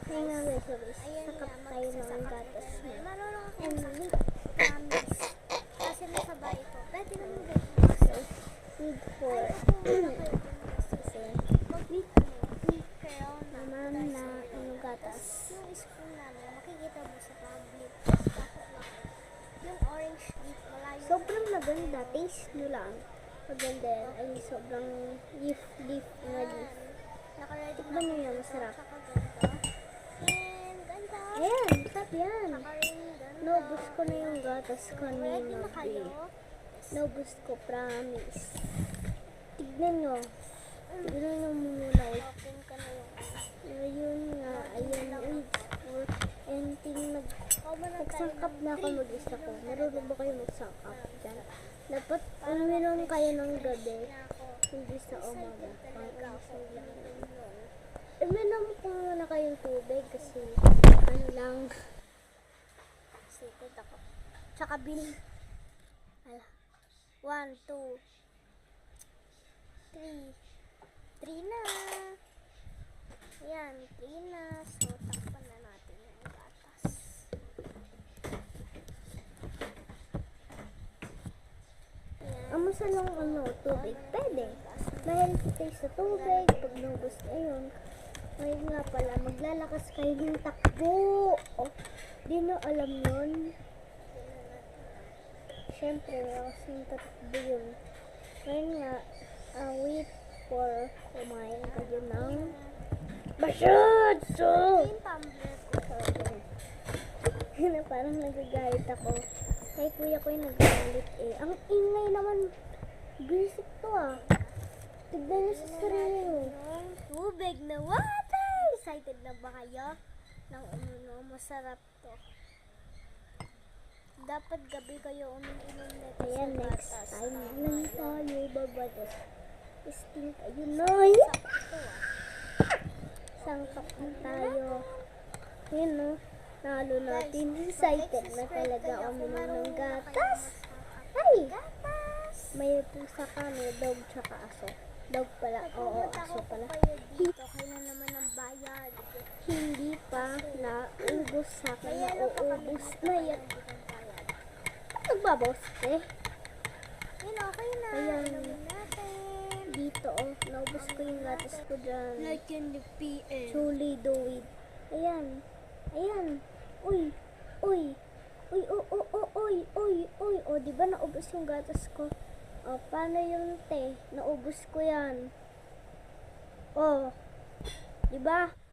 Ayun nga guys, sakap tayo ng gatas na. And Promise. Kasi nasa bahay ko. Pwede naman guys. need for naman na ano gatas. Yung spoon namin, makikita mo sa public. Yung orange leaf, malayo. Sobrang maganda. Taste nyo lang. Maganda yan. Ay, sobrang leaf na leaf. Nakaready Tikman nyo yan, masarap. And ganda. Ayan, sarap yan. Nakaready ganda. Naubos ko na yung gatas kanina. Ready na kayo? Naubos ko, promise. Tignan nyo. Tignan nyo muna. Open ka na yung Ayun nga, ayan. And nagsangkap na ako mag-isa ko. Marunong ba kayo magsangkap dyan? Dapat uminom kayo ng gabi. Hindi sa umaga. Uminom po muna kayong tubig kasi ano lang. Excited ako. Tsaka bin. 1, 2, 3. 3 na. Ayan, 3 na. So, takpan na natin yung gatas. Ayan. Amusa lang tubig. Pwede. Mahealthy tayo sa tubig. Pag nubos ayun. Ngayon nga pala, maglalakas kayo ng takbo. Oh, di na alam yun. Siyempre, lakas ng takbo yun. Ngayon nga, wait for kumain kayo ng basod! So, Yung tumbler ko. na parang nagagalit ako. Kay kuya ko yung nagagalit eh. Ang ingay naman. Basic to ah. Tignan niyo sa sarili mo. Yung tubig na water. Excited na ba kayo? Nang masarap to. Dapat gabi kayo umiinom nito Ayan, sa next gatas. time lang tayo babatas. Sting tayo na. Sakto ah. Sangkap na tayo. Yun no. Nalo natin. Excited na talaga uminom ng gatas. Ay! Gatas! May pusa kami, dog tsaka aso. Dog pala, oo, aso pala. Kayo dito, kailan naman ang bayad? Hindi pa naubos sa akin, nauubos na yan. Nagbabawas eh. Yun, okay na. Ayan. Inumin natin. Dito oh, naubos ko yung gatas ko dyan. Like in the PM. Truly do it. Ayan. Ayan. Uy. Uy. Uy, uy. O, diba naubos yung gatas ko? O, paano yung te? Naubos ko yan. O, diba?